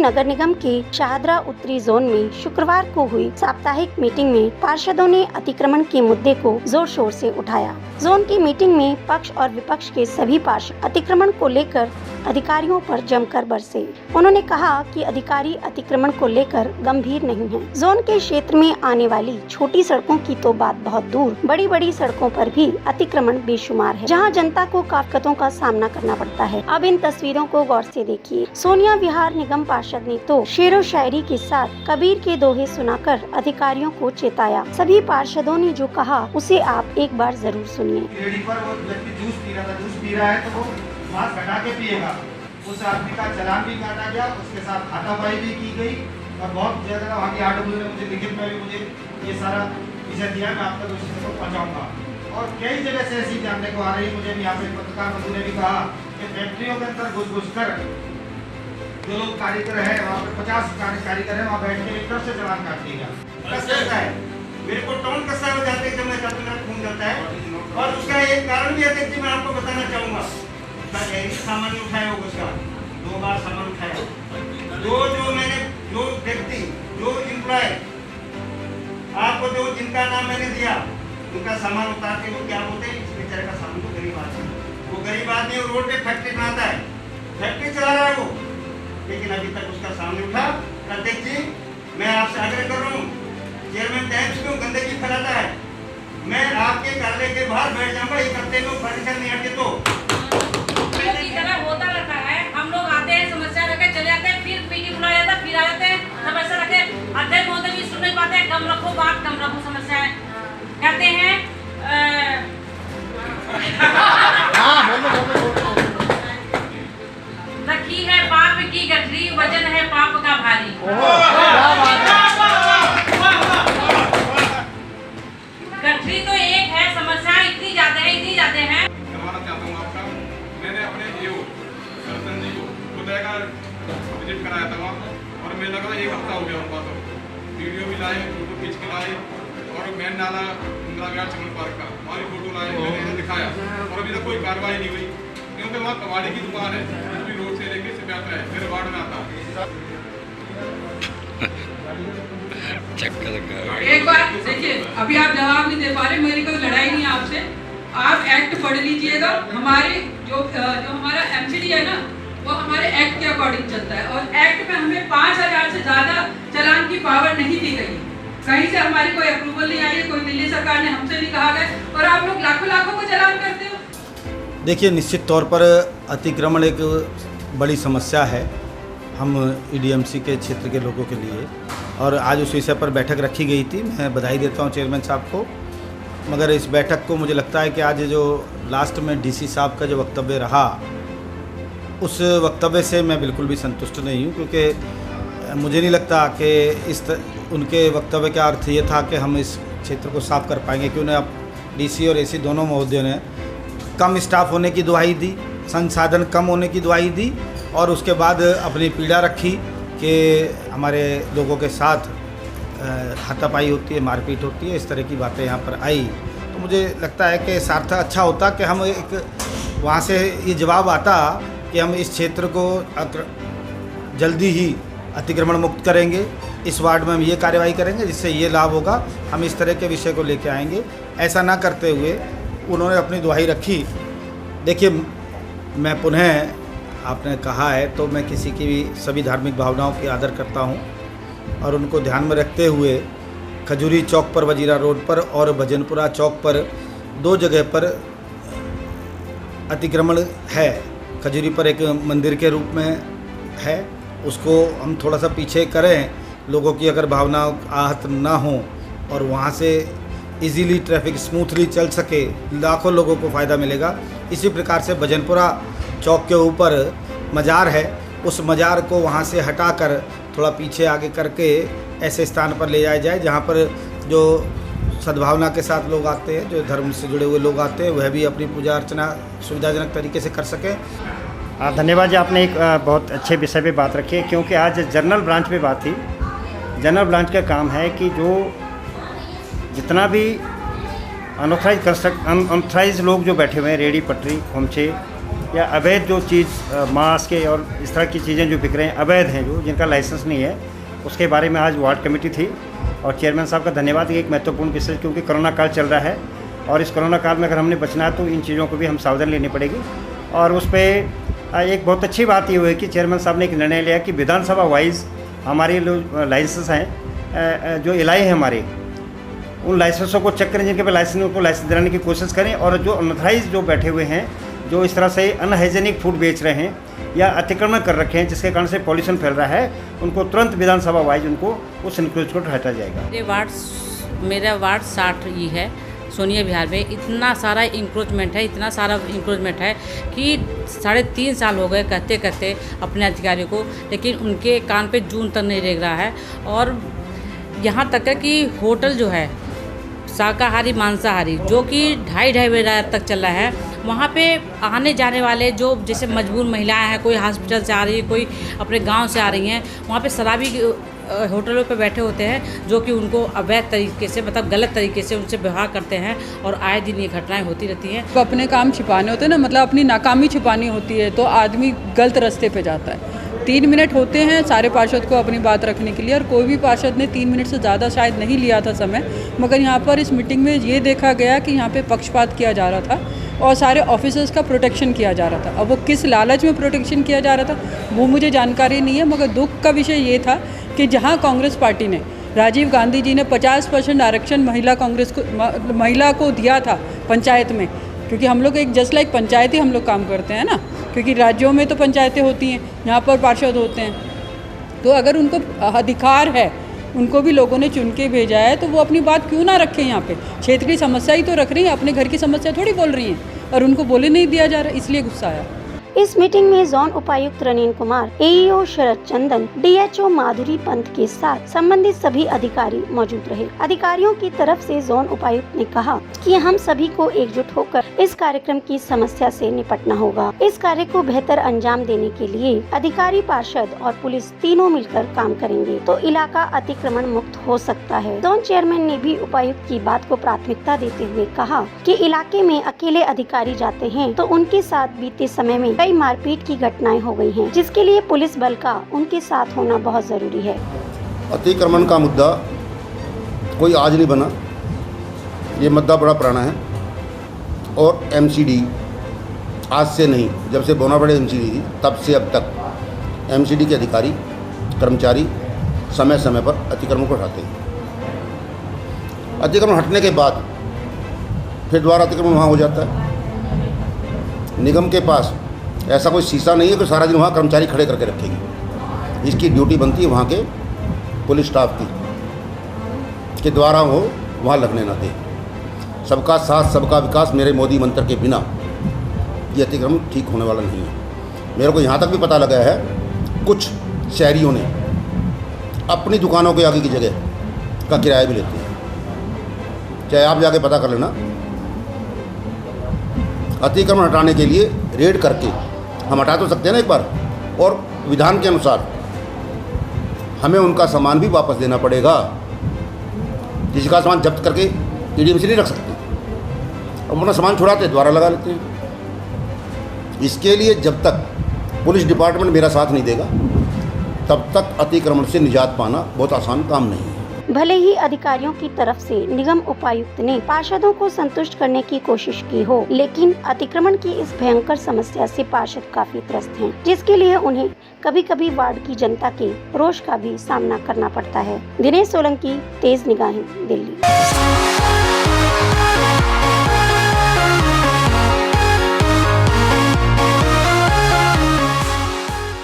नगर निगम के शाहदरा उत्तरी जोन में शुक्रवार को हुई साप्ताहिक मीटिंग में पार्षदों ने अतिक्रमण के मुद्दे को जोर शोर से उठाया। जोन की मीटिंग में पक्ष और विपक्ष के सभी पार्षद अतिक्रमण को लेकर अधिकारियों पर जमकर बरसे। उन्होंने कहा कि अधिकारी अतिक्रमण को लेकर गंभीर नहीं हैं। जोन के क्षेत्र में आने वाली छोटी सड़कों की तो बात बहुत दूर, बड़ी बड़ी सड़कों पर भी अतिक्रमण बेशुमार है, जहां जनता को काफियतों का सामना करना पड़ता है। अब इन तस्वीरों को गौर से देखिए। सोनिया विहार निगम पार्षद ने तो शेरो शायरी के साथ कबीर के दोहे सुनाकर अधिकारियों को चेताया। सभी पार्षदों ने जो कहा उसे आप एक बार जरूर सुनिए। मास्क हटा के पिएगा, उस आदमी का चालान भी काटा गया, उसके साथ हाथापाई भी की गई और बहुत ज़्यादा वहाँ की आरडब्ल्यू ने मुझे लिखित में भी मुझे ये सारा विषय दिया, मैं आप तक उस चीज़ को पहुँचाऊँगा। और कई जगह से ऐसी जानने को आ रही, मुझे भी यहाँ पे पत्रकार बंधु ने भी कहा कि फैक्ट्रियों के अंदर घुस कर जो लोग कारीगर है, वहाँ पे 50 कारीगर है, वहाँ बैठ के एक तरफ से चालान काट दिया है। मेरे को टोन कसा हो जाते जब मैं जब मेरा खून जाता है। और उसका एक कारण भी है कि मैं आपको बताना चाहूँगा, सामान उठाया होगा, उसका 2 बार सामान उठाया। जो व्यक्ति जो एम्प्लॉय आपको जो जिनका नाम मैंने दिया, उनका सामान उतार के वो क्या बोलते हैं, इस बेचारे का सामान तो गरीब आदमी, वो गरीब आदमी रोड पे फैक्ट्री बनाता है, फैक्ट्री चला रहा है वो, लेकिन अभी तक उसका सामने उठा। अध्यक्ष जी, मैं आपसे आग्रह कर रहा हूँ, चेयरमैन टाइम्स क्यों गंदगी फैलाता है? मैं आपके कार्यालय के बाहर बैठ जाऊंगा, एक हफ्ते में फर्नीचर नहीं हटे तो की तरह होता रहता है। हम लोग आते हैं, समस्या रखे चले जाते हैं, फिर मीटिंग बुलाया जाता है, फिर आ जाते हैं, समस्या रखे अध्यक्ष महोदय भी सुन नहीं पाते हैं। कम रखो बात, कम रखो समस्याएं, कहते हैं रखी है पाप की गठरी, वजन है पाप का भारी। गठरी तो एक है, समस्या इतनी ज्यादा है, इतनी ज्यादा है। विजिट कराया था वहाँ, और मैं लगा 1 हफ्ता हो गया उनका, तो वीडियो भी लाए, फोटो खींच के लाए, और मेन नाला इंदिरा विहार चमन पार्क का वहाँ भी फोटो लाए, मैंने दिखाया, और अभी तक कोई कार्रवाई नहीं हुई, क्योंकि वहाँ कबाड़ी की दुकान है, जो भी रोड से लेके से जाता है, मेरे वार्ड में आता है। एक बार देखिए, अभी आप जवाब नहीं दे पा रहे, मेरी कोई लड़ाई नहीं है आपसे, आप एक्ट पढ़ लीजिएगा। हमारे जो हमारा एमसीडी है ना, वो हमारे एक्ट के अकॉर्डिंग चलता है, और एक्ट में हमें 5000 से ज़्यादा चालान की पावर नहीं दी गई। कहीं से हमारी कोई अप्रूवल नहीं आई है, कोई दिल्ली सरकार ने हमसे नहीं कहा गया, और आप लोग लाखों को चालान करते हो। देखिए, निश्चित तौर पर अतिक्रमण एक बड़ी समस्या है हम ईडीएमसी के क्षेत्र के लोगों के लिए, और आज उस विषय पर बैठक रखी गई थी। मैं बधाई देता हूँ चेयरमैन साहब को, मगर इस बैठक को मुझे लगता है कि आज जो लास्ट में डीसी साहब का जो वक्तव्य रहा, उस वक्तव्य से मैं बिल्कुल भी संतुष्ट नहीं हूँ, क्योंकि मुझे नहीं लगता कि उनके वक्तव्य का अर्थ ये था कि हम इस क्षेत्र को साफ कर पाएंगे। क्यों ना, अब डीसी और एसी दोनों महोदयों ने कम स्टाफ होने की दुहाई दी, संसाधन कम होने की दुहाई दी, और उसके बाद अपनी पीड़ा रखी कि हमारे लोगों के साथ हाथापाई होती है, मारपीट होती है, इस तरह की बातें यहाँ पर आई। तो मुझे लगता है कि सार्थक अच्छा होता कि हम एक वहाँ से ये जवाब आता कि हम इस क्षेत्र को जल्दी ही अतिक्रमण मुक्त करेंगे, इस वार्ड में हम ये कार्रवाई करेंगे जिससे ये लाभ होगा, हम इस तरह के विषय को लेके आएंगे। ऐसा ना करते हुए उन्होंने अपनी दुहाई रखी। देखिए, मैं पुनः, आपने कहा है तो मैं किसी की भी सभी धार्मिक भावनाओं की आदर करता हूँ, और उनको ध्यान में रखते हुए खजूरी चौक पर, वजीरा रोड पर और भजनपुरा चौक पर 2 जगह पर अतिक्रमण है। खजूरी पर एक मंदिर के रूप में है, उसको हम थोड़ा सा पीछे करें, लोगों की अगर भावना आहत ना हो और वहाँ से इजीली ट्रैफिक स्मूथली चल सके, लाखों लोगों को फ़ायदा मिलेगा। इसी प्रकार से भजनपुरा चौक के ऊपर मज़ार है, उस मज़ार को वहाँ से हटाकर थोड़ा पीछे आगे करके ऐसे स्थान पर ले जाया जाए जहाँ पर जो सद्भावना के साथ लोग आते हैं, जो धर्म से जुड़े हुए लोग आते हैं, वह भी अपनी पूजा अर्चना सुविधाजनक तरीके से कर सकें। धन्यवाद जी, आपने एक बहुत अच्छे विषय पे बात रखी है, क्योंकि आज जनरल ब्रांच पे बात थी। जनरल ब्रांच का काम है कि जो जितना भी अनऑथराइज लोग जो बैठे हुए हैं, रेहड़ी पटरी खोमचे, या अवैध जो चीज़ मास्क और इस तरह की चीज़ें जो बिक रहे हैं अवैध हैं, जो जिनका लाइसेंस नहीं है, उसके बारे में आज वार्ड कमेटी थी और चेयरमैन साहब का धन्यवाद। ये एक महत्वपूर्ण विषय, क्योंकि कोरोना काल चल रहा है और इस कोरोना काल में अगर हमने बचना है तो इन चीज़ों को भी हम सावधानी लेनी पड़ेगी। और उस पर एक बहुत अच्छी बात ये हुई कि चेयरमैन साहब ने एक निर्णय लिया कि विधानसभा वाइज हमारे जो लाइसेंस हैं, जो इलाके हैं हमारे, उन लाइसेंसों को चेक करें, जिनके पे लाइसेंस उनको लाइसेंस दिलाने की कोशिश करें। और जो अनऑथराइज जो बैठे हुए हैं, जो इस तरह से अनहाइजेनिक फूड बेच रहे हैं या अतिक्रमण कर रखे हैं, जिसके कारण से पॉल्यूशन फैल रहा है, उनको तुरंत विधानसभा वाइज उनको उस इंक्रोच को हटाया जाएगा। मेरा वार्ड 60 ही है सोनिया विहार में। इतना सारा इंक्रोचमेंट है कि 3.5 साल हो गए कहते कहते अपने अधिकारियों को, लेकिन उनके कान पे जून तक नहीं रेंग रहा है। और यहाँ तक है कि होटल जो है शाकाहारी मांसाहारी, जो कि 2.5 बजे तक चल रहा है, वहाँ पे आने जाने वाले जो जैसे मजबूर महिलाएं हैं, कोई हॉस्पिटल से आ रही है, कोई अपने गांव से आ रही हैं, वहाँ पे शराबी होटलों पे बैठे होते हैं, जो कि उनको अवैध तरीके से, मतलब गलत तरीके से उनसे व्यवहार करते हैं। और आए दिन ये घटनाएं होती रहती हैं। तो अपने काम छिपाने होते हैं ना, मतलब अपनी नाकामी छिपानी होती है, तो आदमी गलत रास्ते पे जाता है। 3 मिनट होते हैं सारे पार्षद को अपनी बात रखने के लिए, और कोई भी पार्षद ने 3 मिनट से ज़्यादा शायद नहीं लिया था समय। मगर यहाँ पर इस मीटिंग में ये देखा गया कि यहाँ पे पक्षपात किया जा रहा था और सारे ऑफिसर्स का प्रोटेक्शन किया जा रहा था। अब वो किस लालच में प्रोटेक्शन किया जा रहा था वो मुझे जानकारी नहीं है, मगर दुख का विषय ये था कि जहाँ कांग्रेस पार्टी ने, राजीव गांधी जी ने 50% आरक्षण महिला को दिया था पंचायत में, क्योंकि हम लोग एक जस्ट लाइक पंचायत ही हम लोग काम करते हैं ना, क्योंकि राज्यों में तो पंचायतें होती हैं, यहाँ पर पार्षद होते हैं। तो अगर उनको अधिकार है, उनको भी लोगों ने चुन के भेजा है, तो वो अपनी बात क्यों ना रखें। यहाँ पे क्षेत्र की समस्या ही तो रख रही हैं, अपने घर की समस्या थोड़ी बोल रही हैं, और उनको बोले नहीं दिया जा रहा, इसलिए गुस्सा आया। इस मीटिंग में जोन उपायुक्त रनीन कुमार, एईओ शरद चंदन, डीएचओ माधुरी पंत के साथ संबंधित सभी अधिकारी मौजूद रहे। अधिकारियों की तरफ से जोन उपायुक्त ने कहा कि हम सभी को एकजुट होकर इस कार्यक्रम की समस्या से निपटना होगा। इस कार्य को बेहतर अंजाम देने के लिए अधिकारी, पार्षद और पुलिस तीनों मिलकर काम करेंगे तो इलाका अतिक्रमण मुक्त हो सकता है। जोन चेयरमैन ने भी उपायुक्त की बात को प्राथमिकता देते हुए कहा कि इलाके में अकेले अधिकारी जाते हैं तो उनके साथ बीते समय में कई मारपीट की घटनाएं हो गई हैं, जिसके लिए पुलिस बल का उनके साथ होना बहुत जरूरी है। अतिक्रमण का मुद्दा कोई आज नहीं बना, ये मुद्दा बड़ा पुराना है। और एमसीडी आज से नहीं, जब से बोनाबड़े एमसीडी थी तब से अब तक एमसीडी के अधिकारी, कर्मचारी समय समय पर अतिक्रमण को हटाते हैं। अतिक्रमण हटने के बाद फिर दोबारा अतिक्रमण वहाँ हो जाता है। निगम के पास ऐसा कोई शीशा नहीं है कि सारा दिन वहाँ कर्मचारी खड़े करके रखेगी। इसकी ड्यूटी बनती है वहाँ के पुलिस स्टाफ की के द्वारा वो वहाँ लगने ना दे। सबका साथ सबका विकास मेरे मोदी मंत्र के बिना ये अतिक्रमण ठीक होने वाला नहीं है। मेरे को यहाँ तक भी पता लगा है, कुछ शहरियों ने अपनी दुकानों के आगे की जगह का किराया भी लेते हैं। चाहे आप जाके पता कर लेना। अतिक्रमण हटाने के लिए रेड करके हम हटा तो सकते हैं ना एक बार, और विधान के अनुसार हमें उनका सामान भी वापस देना पड़ेगा। किसी का सामान जब्त करके ईडीएम से नहीं रख सकते, अब अपना सामान छुड़ाते दोबारा लगा लेते हैं। इसके लिए जब तक पुलिस डिपार्टमेंट मेरा साथ नहीं देगा तब तक अतिक्रमण से निजात पाना बहुत आसान काम नहीं है। भले ही अधिकारियों की तरफ से निगम उपायुक्त ने पार्षदों को संतुष्ट करने की कोशिश की हो, लेकिन अतिक्रमण की इस भयंकर समस्या से पार्षद काफी त्रस्त हैं, जिसके लिए उन्हें कभी कभी वार्ड की जनता के रोष का भी सामना करना पड़ता है। दिनेश सोलंकी, तेज निगाहें, दिल्ली।